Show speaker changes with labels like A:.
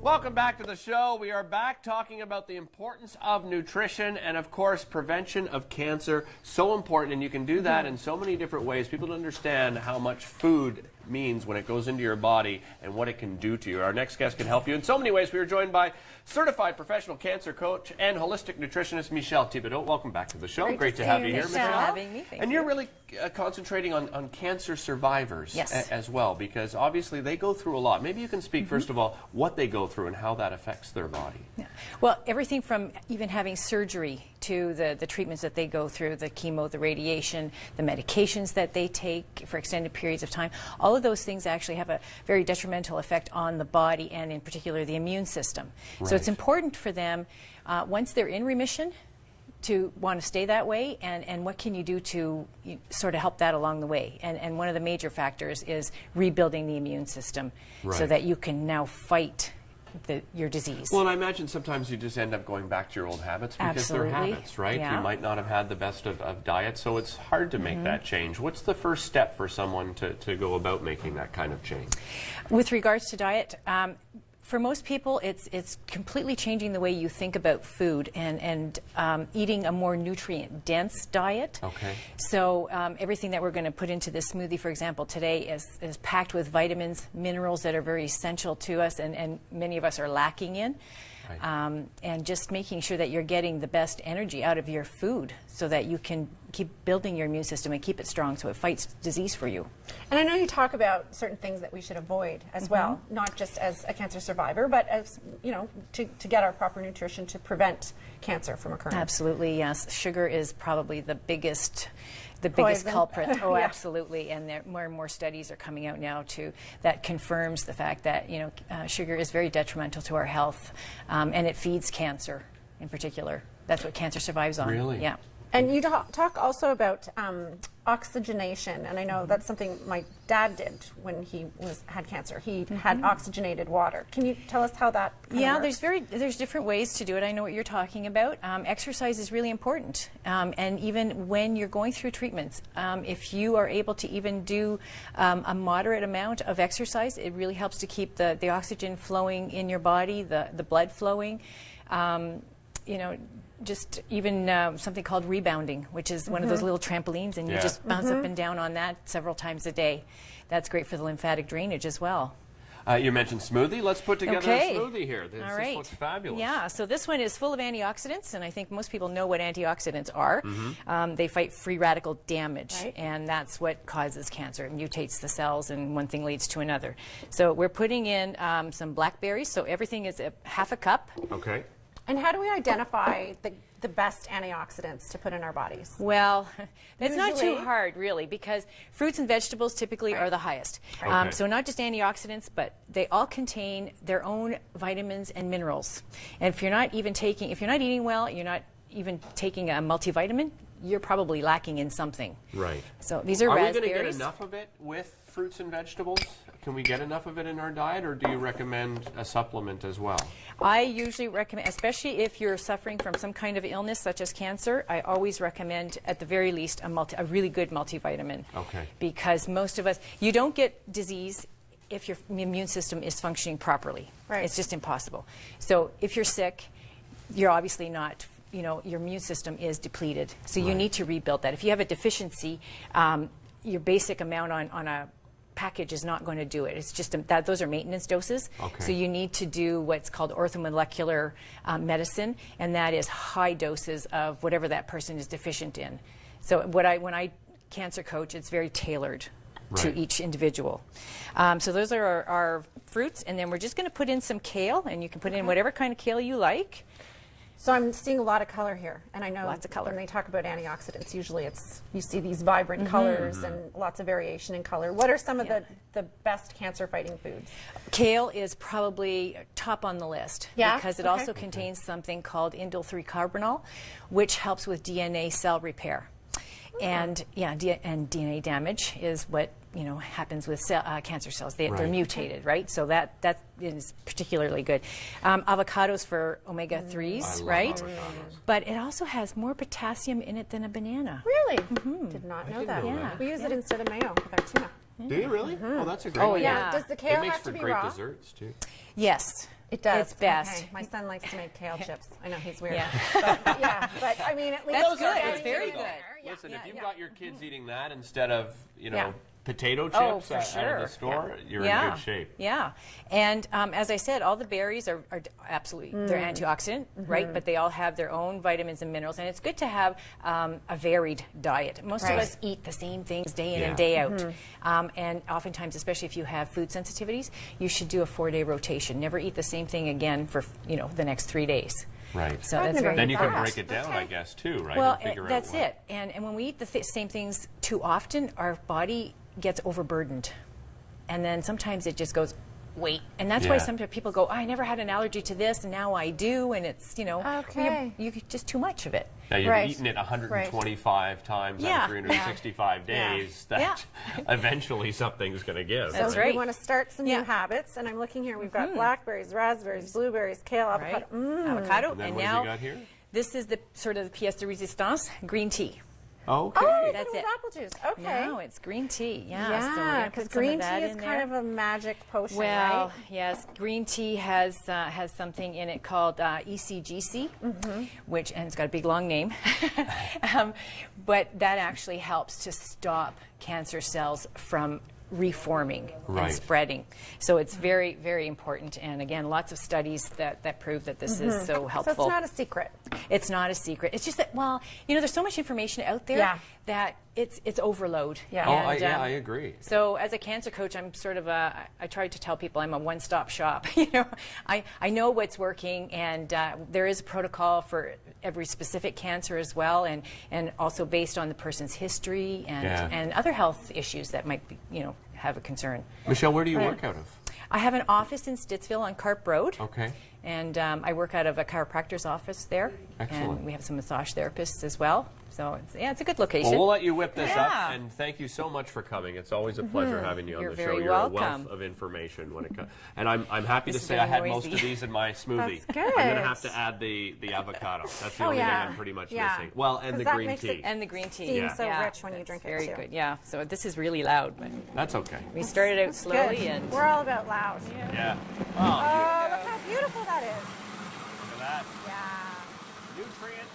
A: Welcome back to the show. We are back talking about the importance of nutrition and, of course, prevention of cancer. So important, and you can do that in so many different ways. People don't understand how much food means when it goes into your body and what it can do to you. Our next guest can help you in so many ways. We are joined by certified professional cancer coach and holistic nutritionist Michelle Thibodeau. Welcome back to the show. Great to have you here, Michelle.
B: Having me. Thank
A: and
B: you.
A: you're really concentrating on cancer survivors as well, because obviously they go through a lot. Maybe you can speak, first of all, what they go through and how that affects their body.
B: Yeah. Well, everything from even having surgery to the treatments that they go through, the chemo, the radiation, the medications that they take for extended periods of time, all of those things actually have a very detrimental effect on the body and in particular the immune system.
A: Right.
B: So it's important for them, once they're in remission, to want to stay that way, and what can you do to sort of help that along the way. And one of the major factors is rebuilding the immune system so that you can now fight your disease.
A: Well, and I imagine sometimes you just end up going back to your old habits because they're habits, right?
B: Yeah.
A: You might not have had the best of diet, so it's hard to make that change. What's the first step for someone to go about making that kind of change?
B: With regards to diet, for most people, it's completely changing the way you think about food and eating a more nutrient-dense diet.
A: Okay.
B: So everything that we're going to put into this smoothie, for example, today is packed with vitamins, minerals that are very essential to us and many of us are lacking in. Right. And just making sure that you're getting the best energy out of your food so that you can keep building your immune system and keep it strong so it fights disease for you.
C: And I know you talk about certain things that we should avoid as well, not just as a cancer survivor, but as, you know, to get our proper nutrition to prevent cancer from occurring.
B: Absolutely, yes. Sugar is probably the biggest
C: Poison.
B: culprit. Oh,
C: Yeah.
B: absolutely. And more and more studies are coming out now that confirms the fact that sugar is very detrimental to our health, and it feeds cancer in particular. That's what cancer survives on.
A: Really?
B: Yeah.
C: And you talk also about oxygenation, and I know that's something my dad did when he had cancer. He had oxygenated water. Can you tell us how that works?
B: There's different ways to do it. I know what you're talking about. Exercise is really important, and even when you're going through treatments, if you are able to even do a moderate amount of exercise, it really helps to keep the oxygen flowing in your body, the blood flowing. Just even something called rebounding, which is one of those little trampolines, and you just bounce up and down on that several times a day. That's great for the lymphatic drainage as well.
A: You mentioned smoothie. Let's put together a smoothie here. This looks fabulous.
B: Yeah, so this one is full of antioxidants, and I think most people know what antioxidants are. They fight free radical damage, and that's what causes cancer. It mutates the cells, and one thing leads to another. So we're putting in some blackberries, so everything is half a cup.
A: Okay.
C: And how do we identify the best antioxidants to put in our bodies?
B: Well, that's not too hard, really, because fruits and vegetables typically are the highest. So not just antioxidants, but they all contain their own vitamins and minerals. And if you're not eating well, you're not even taking a multivitamin, you're probably lacking in something.
A: Right.
B: So these are
A: Are
B: raspberries.
A: we going to get enough of it with fruits and vegetables? Can we get enough of it in our diet, or do you recommend a supplement as well?
B: I usually recommend, especially if you're suffering from some kind of illness such as cancer, I always recommend at the very least a really good multivitamin.
A: Okay.
B: Because most of us, you don't get disease if your immune system is functioning properly.
C: Right.
B: It's just impossible. So if you're sick, you're obviously not, your immune system is depleted. So you need to rebuild that. If you have a deficiency, your basic amount on a package is not going to do it. It's just those are maintenance doses. Okay. So you need to do what's called orthomolecular medicine, and that is high doses of whatever that person is deficient in. So when I cancer coach, it's very tailored to each individual. So those are our fruits, and then we're just going to put in some kale, and you can put in whatever kind of kale you like.
C: So I'm seeing a lot of color here, and I know
B: Lots of color.
C: when they talk about antioxidants, usually you see these vibrant colors and lots of variation in color. What are some of the best cancer-fighting foods?
B: Kale is probably top on the list because it also contains something called indole 3-carbinol, which helps with DNA cell repair. And DNA damage is what happens with cancer cells. They're mutated, right? So that is particularly good. Avocados for omega-3s, right?
A: Avocados.
B: But it also has more potassium in it than a banana.
C: Really? Did not know that.
A: that.
C: We use it instead of mayo with our tuna.
A: Do you really? Oh, that's a great idea.
C: Yeah. Does the kale
A: It makes
C: have
A: for
C: to be
A: great
C: raw?
A: desserts too.
B: Yes.
C: It does.
B: It's best.
C: Okay. My son likes to make kale chips. I know he's weird.
B: Yeah.
C: But I mean, at least
B: That's good.
C: getting
B: It's very
C: it in
B: good.
C: there. Yeah.
A: Listen,
C: Yeah,
A: if you've
C: yeah.
A: got your kids eating that instead of, you know,
C: Yeah.
A: potato
B: Oh,
A: chips
B: for
A: out of
B: sure.
A: the store, you're
B: Yeah.
A: in good shape.
B: Yeah, and as I said, all the berries are absolutely, they're antioxidant, right? But they all have their own vitamins and minerals, and it's good to have a varied diet. Most of
C: Right.
B: us eat the same things day in
A: Yeah.
B: and day out, and oftentimes, especially if you have food sensitivities, you should do a 4-day rotation. Never eat the same thing again for, you know, the next 3 days.
A: Right.
B: So
C: I've
B: that's
C: never
B: very
A: Then you can
B: important.
A: break it down, I guess, too, right?
B: Well,
A: And figure out
B: that's
A: what-
B: it. And when we eat the same things too often, our body gets overburdened. And then sometimes it just goes, wait. And that's why
A: Yeah.
B: sometimes people go, I never had an allergy to this, and now I do. And it's, you know,
C: Okay.
B: you just too much of it.
A: Now, you've
C: Right.
A: eaten it 125 times out
B: Yeah.
A: of 365 days. That eventually something's going to give.
B: That's
C: So
B: right.
C: we want to start some
B: Yeah.
C: new habits, and I'm looking here. We've got blackberries, raspberries, blueberries, kale, avocado.
B: Right? Avocado.
A: And then
B: And
A: what have
B: now
A: you got here?
B: this is the sort of the pièce de résistance, green tea.
A: Okay.
C: Oh, I
B: That's
C: thought it
B: it.
C: was apple juice. Okay.
B: No, it's green tea. Yeah, so we're
C: Yeah,
B: gonna
C: because
B: put some of
C: green
B: that
C: tea is
B: in
C: kind
B: there.
C: of a magic potion,
B: Well,
C: right?
B: yes, green tea has something in it called ECGC, which, and it's got a big long name, but that actually helps to stop cancer cells from reforming
A: Right.
B: and spreading. So it's very, very important. And again, lots of studies that prove that this is so
C: So
B: helpful.
C: it's not a secret.
B: It's not a secret. It's just that, well, you know, there's so much information out there
C: Yeah.
B: that it's overload.
C: Yeah.
A: Oh,
B: And,
A: I agree.
B: So as a cancer coach, I'm sort of I try to tell people I'm a one-stop shop. You know, I know what's working, and there is a protocol for every specific cancer as well, and also based on the person's history and other health issues that might be, you know, have a concern.
A: Michelle, where do you work out of?
B: I have an office in Stittsville on Carp Road.
A: Okay.
B: And I work out of a chiropractor's office there.
A: Excellent.
B: And we have some massage therapists as well. So, it's a good location.
A: Well, we'll let you whip this
B: Yeah.
A: up, and thank you so much for coming. It's always a pleasure having you on
B: You're
A: the show.
B: very
A: You're a
B: welcome.
A: wealth of information when it comes. And I'm happy to
B: This is
A: say I
B: very
A: had most of
B: noisy.
A: these in my smoothie.
C: That's
A: I'm going to
C: good.
A: have to add the avocado. That's the
C: Oh,
A: only
C: yeah.
A: thing I'm pretty much
C: Yeah.
A: missing. Well, and
C: 'Cause
A: the
C: that
A: green
C: makes
A: tea.
C: it
B: And the green tea.
C: Seems so rich when you
B: that's
C: drink it,
B: very
C: too.
B: good, yeah. So this is really loud, but
A: That's okay.
B: we started out slowly
C: Good.
B: and
C: We're all about loud.
A: Yeah.
C: Oh, look how beautiful that is.
A: Look at that.
C: Yeah.
A: Nutrient